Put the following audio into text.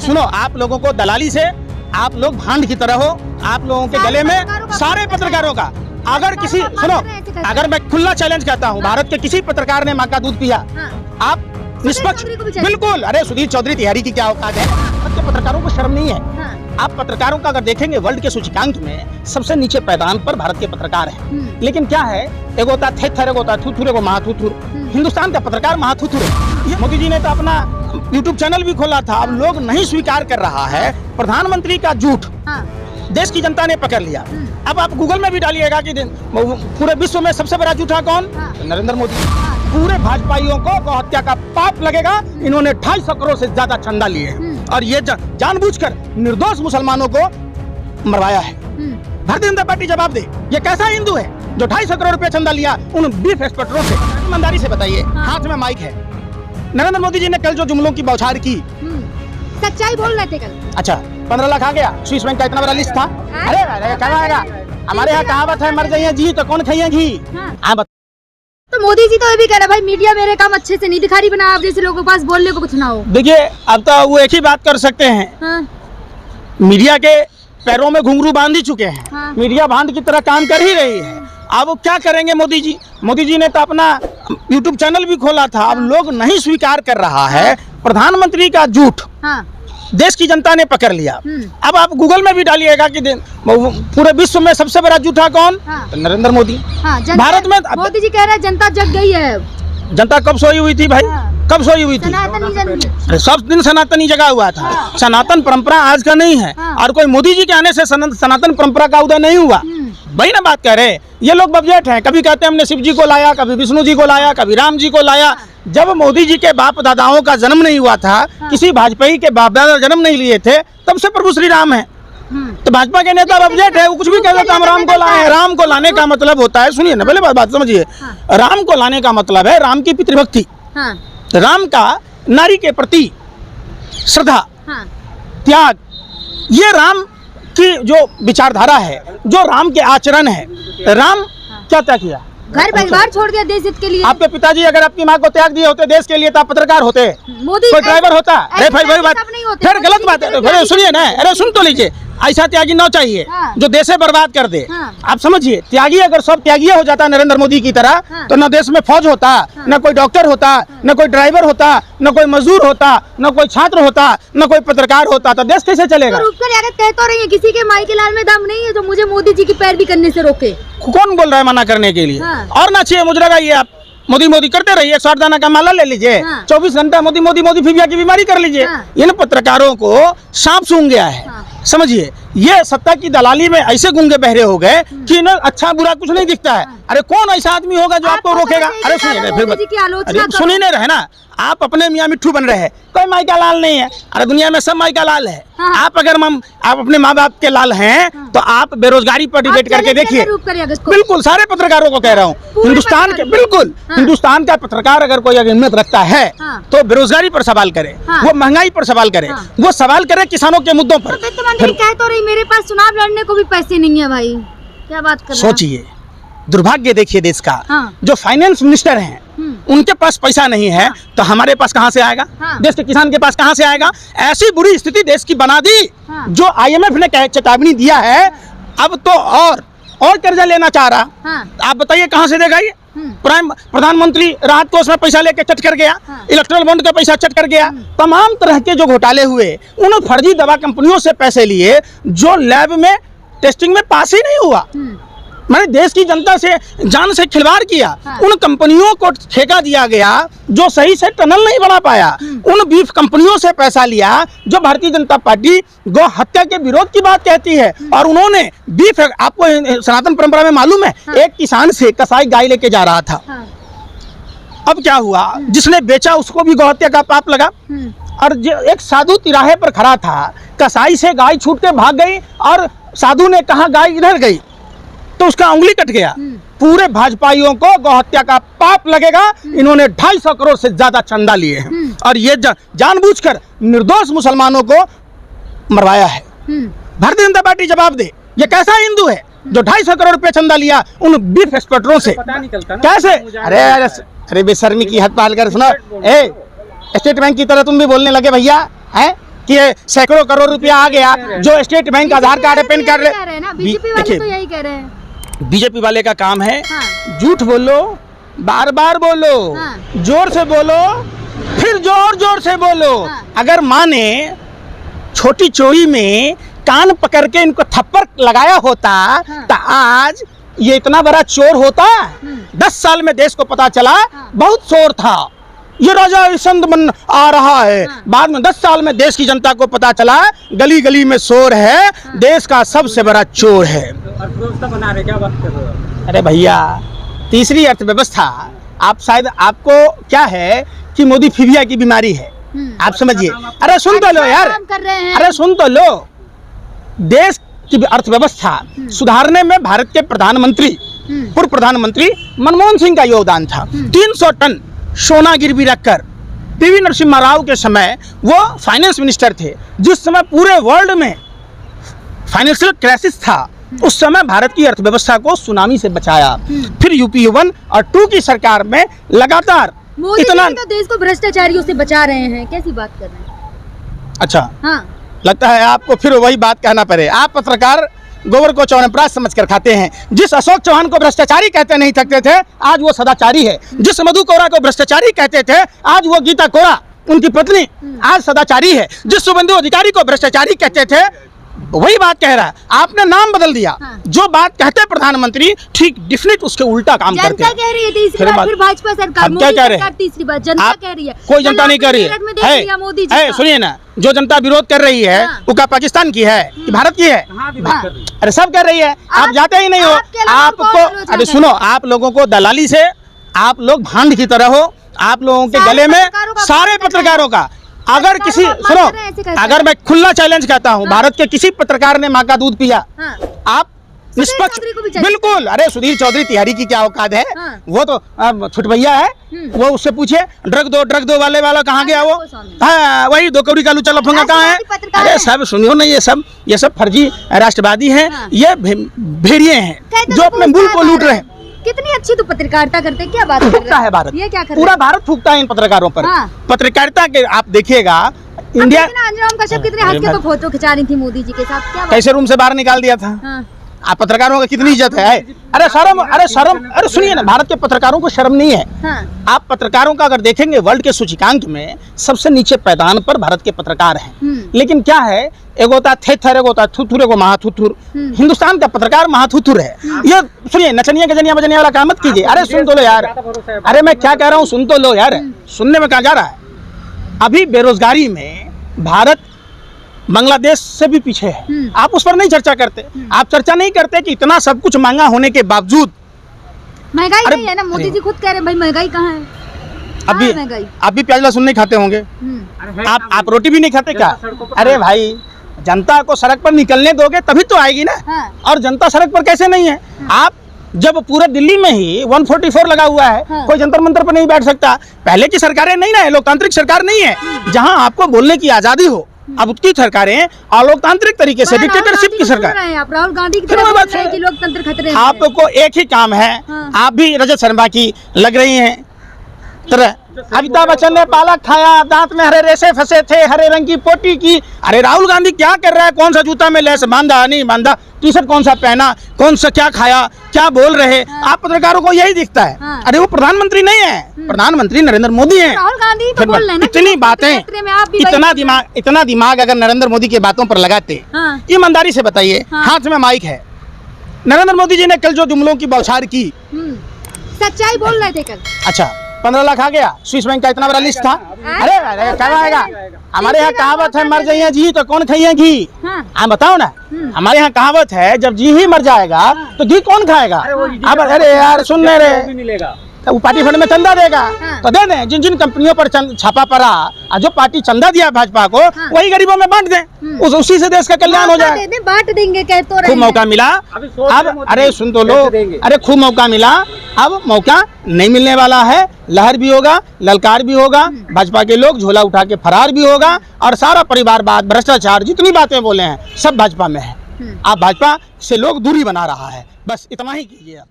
सुनो, आप लोगों को दलाली से आप लोग भांड की तरह हो, आप लोगों के गले में सारे पत्रकारों का अगर किसी सुनो, अगर मैं खुला चैलेंज करता हूँ, भारत के किसी पत्रकार ने माँ का दूध पिया, आप निष्पक्ष बिल्कुल, अरे सुधीर चौधरी तिहारी की क्या औकात है, भारत के पत्रकारों को शर्म नहीं है। आप पत्रकारों का अगर देखेंगे वर्ल्ड के सूचकांक में सबसे नीचे पैदान पर भारत के पत्रकार हैं। लेकिन क्या है, एक होता थेथर, एक होता थुथुर, एक महाथुथुर। हिंदुस्तान का पत्रकार महाथुथुर है। मोदी जी ने तो अपना यूट्यूब चैनल भी खोला था, अब लोग नहीं स्वीकार कर रहा है। प्रधानमंत्री का झूठ देश की जनता ने पकड़ लिया। अब आप गूगल में भी डालिएगा कि पूरे विश्व में सबसे बड़ा झूठा कौन? नरेंद्र मोदी। पूरे भाजपाइयों को गौ हत्या का पाप लगेगा। इन्होंने 250 करोड़ से ज्यादा चंदा लिए हैं और ये जानबूझकर निर्दोष मुसलमानों को मरवाया है। भारतीय जनता पार्टी जवाब दे, ये कैसा हिंदू है जो 250 करोड़ रुपए चंदा लिया उन बीफ इंस्पेक्टरों से? ईमानदारी से बताइए, हाथ में माइक है। नरेंद्र मोदी जी ने कल जो जुमलों की बौछार की, सच्चाई बोल रहे थे कल। अच्छा, 15 लाख आ गया, स्विस बैंक का इतना बड़ा लिस्ट था। अरे कहाँ आएगा? हमारे यहाँ कहावत है, मर जाइए घी तो कौन खाइए घी। तो मोदी जी तो ये भी कह रहे भाई मीडिया मेरे काम अच्छे से नहीं दिखा रही, बना आप जैसे लोगों के पास बोलने को कुछ ना हो। देखिए, अब तो वो एक ही बात कर सकते हैं, मीडिया के पैरों में घुंघरू बांध ही चुके हैं। मीडिया बांध की तरह काम कर ही रही है। अब वो क्या करेंगे मोदी जी? मोदी जी ने तो अपना यूट्यूब चैनल भी खोला था, अब लोग नहीं स्वीकार कर रहा है। प्रधानमंत्री का झूठ देश की जनता ने पकड़ लिया। अब आप गूगल में भी डालिएगा कि पूरे विश्व में सबसे बड़ा झूठा कौन? नरेंद्र मोदी। भारत में मोदी जी कह रहे हैं जनता जग गई है। जनता कब सोई हुई थी भाई? कब सोई हुई थी? अरे सब दिन सनातनी जगा हुआ था। सनातन परंपरा आज का नहीं है और कोई मोदी जी के आने से सनातन परंपरा का उदय नहीं हुआ। वही ना बात कह रहे, ये लोग बबजेट हैं। कभी कहते हैं हमने शिव जी को लाया, कभी विष्णु जी को लाया, कभी राम जी को लाया। जब मोदी जी के बाप दादाओं का जन्म नहीं हुआ था, किसी भाजपाई के बाप दादा जन्म नहीं लिए थे, तब से प्रभु श्री राम है। तो भाजपा के नेता बबजेट है, वो कुछ भी कह देता हम राम को लाए। राम को लाने का मतलब होता है, सुनिए ना, पहले बात समझिए, राम को लाने का मतलब है राम की पितृभक्ति, राम का नारी के प्रति श्रद्धा, त्याग। ये राम की जो विचारधारा है, जो राम के आचरण है। राम क्या त्याग किया? घर परिवार छोड़ दिया देश हित के लिए। आपके पिताजी अगर आपकी माँ को त्याग दिए होते देश के लिए तो आप पत्रकार होते, मोदी कोई ड्राइवर होता। अरे फिर गलत बात है, सुनिए ना, अरे सुन तो लीजिए। ऐसा त्यागी न चाहिए जो देशे बर्बाद कर दे। आप समझिए, त्यागी अगर सब त्यागी हो जाता नरेंद्र मोदी की तरह, तो न देश में फौज होता, न कोई डॉक्टर होता, न कोई ड्राइवर होता, न कोई मजदूर होता, न कोई छात्र होता, न कोई पत्रकार होता, तो देश कैसे चलेगा? कह तो रही है किसी के माई के लाल में दम नहीं है जो मुझे मोदी जी की पैरवी करने से रोके। कौन बोल रहा है मना करने के लिए? और ना चाहिए मुझे लगाइए, आप मोदी मोदी करते रहिए, 108 दाना का माला ले लीजिए, 24 घंटा मोदी मोदी मोदी फिर की बीमारी कर लीजिए। इन पत्रकारों को सांप सूंघ गया है। समझिए, ये सत्ता की दलाली में ऐसे गूंगे बहरे हो गए कि इन्हें अच्छा बुरा कुछ नहीं दिखता है। अरे कौन ऐसा आदमी होगा जो आपको रोकेगा? अरे सुनिए नहीं रहे ना, आप अपने मियाँ मिट्ठू बन रहे हैं, कोई माई का लाल नहीं है। अरे दुनिया में सब माई का लाल है। आप अगर आप अपने माँ बाप के लाल हैं तो आप बेरोजगारी पर डिबेट करके देखिए। बिल्कुल, सारे पत्रकारों को कह रहा हूँ, हिंदुस्तान के, बिल्कुल हिंदुस्तान का पत्रकार अगर कोई अहमियत रखता है तो बेरोजगारी पर सवाल करे, वो महंगाई पर सवाल करे, वो सवाल करे किसानों के मुद्दों पर। कह तो रही मेरे पास चुनाव लड़ने को भी पैसे नहीं है भाई, क्या बात कर रहे हैं? सोचिए, दुर्भाग्य देखिए देश का। जो फाइनेंस मिनिस्टर हैं उनके पास पैसा नहीं है तो हमारे पास कहां से आएगा? देश के किसान के पास कहां से आएगा? ऐसी बुरी स्थिति देश की बना दी जो IMF ने चेतावनी दिया है, अब तो और कर्जा लेना चाह रहा। आप बताइए कहां से देगा? ये प्रधानमंत्री राहत कोष में पैसा लेके चट कर गया, इलेक्ट्रल बॉन्ड का पैसा चट कर गया, तमाम तरह के जो घोटाले हुए, उन फर्जी दवा कंपनियों से पैसे लिए जो लैब में टेस्टिंग में पास ही नहीं हुआ। मैंने देश की जनता से जान से खिलवाड़ किया। उन कंपनियों को ठेका दिया गया जो सही से टनल नहीं बना पाया। उन बीफ कंपनियों से पैसा लिया जो भारतीय जनता पार्टी गौ हत्या के विरोध की बात कहती है, और उन्होंने बीफ, आपको सनातन परंपरा में मालूम है, एक किसान से कसाई गाय लेके जा रहा था। अब क्या हुआ, जिसने बेचा उसको भी गौ हत्या का पाप लगा। और एक साधु तिराहे पर खड़ा था, कसाई से गाय छूट के भाग गई और साधु ने कहा गाय इधर गई तो उसका उंगली कट गया। पूरे भाजपाइयों को गौ हत्या का पाप लगेगा। इन्होंने 250 करोड़ से ज्यादा चंदा लिए हैं और ये जानबूझकर निर्दोष मुसलमानों को मरवाया है। भारतीय जनता पार्टी जवाब दे, ये कैसा हिंदू है जो 250 करोड़ रुपए चंदा लिया उन बीफ एक्सपर्टरों से? कैसे? अरे बेशर्मी की हद पाल कर सुनो। स्टेट बैंक की तरह तुम भी बोलने लगे भैया, है कि ये सैकड़ों करोड़ रुपया आ गया, जो स्टेट बैंक आधार कार्ड है, पैन कार्ड कह रहे हैं ना, बीजेपी वाले तो यही कह रहे हैं। बीजेपी वाले का काम है हाँ। झूठ बोलो, बार बार बोलो, हाँ। जोर से बोलो, फिर जोर जोर से बोलो। हाँ। अगर माँ ने छोटी चोरी में कान पकड़ के इनको थप्पड़ लगाया होता हाँ। तो आज ये इतना बड़ा चोर होता। 10 साल में देश को पता चला बहुत चोर था, ये राजा संत बन आ रहा है। बाद में 10 साल में देश की जनता को पता चला गली गली में शोर है, देश का सबसे बड़ा चोर है। अर्थव्यवस्था बना रहे, क्या बात कर रहे हो? अरे भैया, तीसरी अर्थव्यवस्था, आप शायद आपको क्या है कि मोदी फिबिया की बीमारी है, आप समझिए। अरे सुन तो लो यार, अरे सुन तो लो। देश की अर्थव्यवस्था सुधारने में भारत के प्रधानमंत्री, पूर्व प्रधानमंत्री मनमोहन सिंह का योगदान था। 300 टन सोना गिरवी रखकर पीवी नरसिम्हा राव के समय वो फाइनेंस मिनिस्टर थे, जिस समय पूरे वर्ल्ड में फाइनेंशियल क्राइसिस था। उस समय भारत की अर्थव्यवस्था को सुनामी से बचाया। फिर यूपी 1 और 2 की सरकार में लगातार इतना तो देश को भ्रष्टाचारियों से बचा रहे हैं, कैसी बात कर रहे हैं? अच्छा, हाँ। लगता है आपको फिर वही बात कहना पड़े। आप पत्रकार गोबर को चौनप्राश समझ कर खाते हैं। जिस अशोक चौहान को भ्रष्टाचारी कहते नहीं थकते थे, आज वो सदाचारी है। जिस मधु कोरा को भ्रष्टाचारी कहते थे, आज वो गीता कोरा उनकी पत्नी आज सदाचारी है। जिस शुभेंदु अधिकारी को भ्रष्टाचारी कहते थे, वही बात कह रहा है। आपने नाम बदल दिया। हाँ। जो बात कहते हैं प्रधानमंत्री, ठीक डिफिनिट उसके उल्टा काम करते हैं। जनता कह रही है तीसरी बार, फिर भाजपा सरकार, हम क्या कह रहे हैं? तीसरी बार जनता कह रही है। कोई जनता नहीं कह रही है। सुनिए ना, जो जनता विरोध कर रही है वो क्या पाकिस्तान की है कि भारत की है? अरे सब कर रही है, आप जाते ही नहीं हो। आपको अरे सुनो, आप लोगों को दलाली से, आप लोग भांड की तरह हो। आप लोगों के गले में सारे पत्रकारों का, अगर किसी सुनो, अगर मैं खुला चैलेंज कहता हूँ, भारत के किसी पत्रकार ने माँ का दूध पिया, आप निष्पक्ष बिल्कुल। अरे सुधीर चौधरी तिहारी की क्या औकात है? वो तो छुटभैया है, वो उससे पूछे ड्रग दो वाला कहाँ गया वो? हाँ, वही 2 कौड़ी का लुच्चा लफंगा कहाँ है? अरे सब सुनियो ना, ये सब फर्जी राष्ट्रवादी हैं, ये भेड़िए हैं जो अपने मुल्क को लूट रहे हैं। कितनी अच्छी तो पत्रकारिता करते, क्या बात फूकता है भारत, ये क्या कर पूरा भारत फूकता है इन पत्रकारों पर। पत्रकारिता के आप देखिएगा, इंडिया अंजुम कश्यप कितने हंस के तो फोटो खिंचा रही थी मोदी जी के साथ, क्या कैसे रूम से बाहर निकाल दिया था। आप पत्रकारों का कितनी इज्जत है? अरे शर्म, अरे सुनिए ना, भारत के पत्रकारों को शर्म नहीं है। आप पत्रकारों का अगर देखेंगे, वर्ल्ड के सूचकांक में सबसे नीचे पैदान पर भारत के पत्रकार हैं। लेकिन क्या है, एगो होता थेथर, एगो होता थुथुर, एगो महाथुथुर। हिंदुस्तान का पत्रकार महाथुथुर है। ये सुनिए, नचनिया गजनिया बजनिया वाला काम मत कीजिए। अरे सुन तो लो यार, अरे मैं क्या कह रहा हूँ, सुन तो लो यार। सुनने में कहाँ जा रहा है? अभी बेरोजगारी में भारत बांग्लादेश से भी पीछे है। आप उस पर नहीं चर्चा करते। आप चर्चा नहीं करते कि इतना सब कुछ महंगा होने के बावजूद महंगाई नहीं है ना। मोदी जी खुद कह रहे हैं भाई महंगाई कहाँ है? आप भी प्याज लहसुन नहीं खाते होंगे, आप रोटी भी नहीं खाते क्या? अरे भाई, जनता को सड़क पर निकलने दोगे तभी तो आएगी ना। और जनता सड़क पर कैसे नहीं है? आप जब पूरे दिल्ली में ही 144 लगा हुआ है, कोई जंतर मंतर पर नहीं बैठ सकता। पहले की सरकारें नहीं ना, लोकतांत्रिक सरकार नहीं है जहां आपको बोलने की आजादी हो। अब उसकी सरकारें अलोकतांत्रिक तरीके से, डिक्टेटरशिप की सरकार। आप राहुल गांधी की तरह बोल रहे हैं कि लोकतंत्र खतरे में। आपको एक ही काम है, आप भी रजत शर्मा की लग रही हैं तरह। अमिताभ बच्चन ने पालक खाया, दांत में हरे रेशे फंसे थे, हरे रंग की पोटी की। अरे राहुल गांधी क्या कर रहा है? कौन सा जूता में लेस बांधा नहीं बांधा, टी शर्ट कौन सा पहना, कौन सा क्या खाया, क्या बोल रहे? आप पत्रकारों को यही दिखता है। अरे वो प्रधानमंत्री नहीं है, प्रधानमंत्री नरेंद्र मोदी हैं। राहुल गांधी तो बोल रहे हैं ना, इतनी बातें, इतना दिमाग अगर नरेंद्र मोदी की बातों पर लगाते, ईमानदारी से बताइए, हाथ में माइक है, नरेंद्र मोदी जी ने कल जो जुमलों की बौछार की, सच्चाई बोल रहे थे कल। अच्छा, 15 लाख आ गया, स्विस बैंक का इतना बड़ा लिस्ट था। अरे कब आएगा? हमारे यहाँ कहावत है, मर जाइए जी तो कौन खाइए घी। आप बताओ ना, हमारे यहाँ कहावत है, जब जी ही मर जाएगा तो घी कौन खाएगा? अब अरे यार सुन ले रहे, तो वो पार्टी फंड में चंदा देगा तो दे दें। जिन जिन कंपनियों पर छापा पड़ा और जो पार्टी चंदा दिया भाजपा को, वही गरीबों में बांट दें, उसी से देश का कल्याण हो जाए। बांट देंगे कह तो रहे हैं। खूब मौका मिला अब, अरे सुन तो लो, अरे खूब मौका मिला, अब मौका नहीं मिलने वाला है। लहर भी होगा, ललकार भी होगा, भाजपा के लोग झोला उठा के फरार भी होगा, और सारा परिवारवाद, भ्रष्टाचार, जितनी बातें बोले हैं सब भाजपा में है। आप भाजपा से लोग दूरी बना रहा है, बस इतना ही कीजिए आप।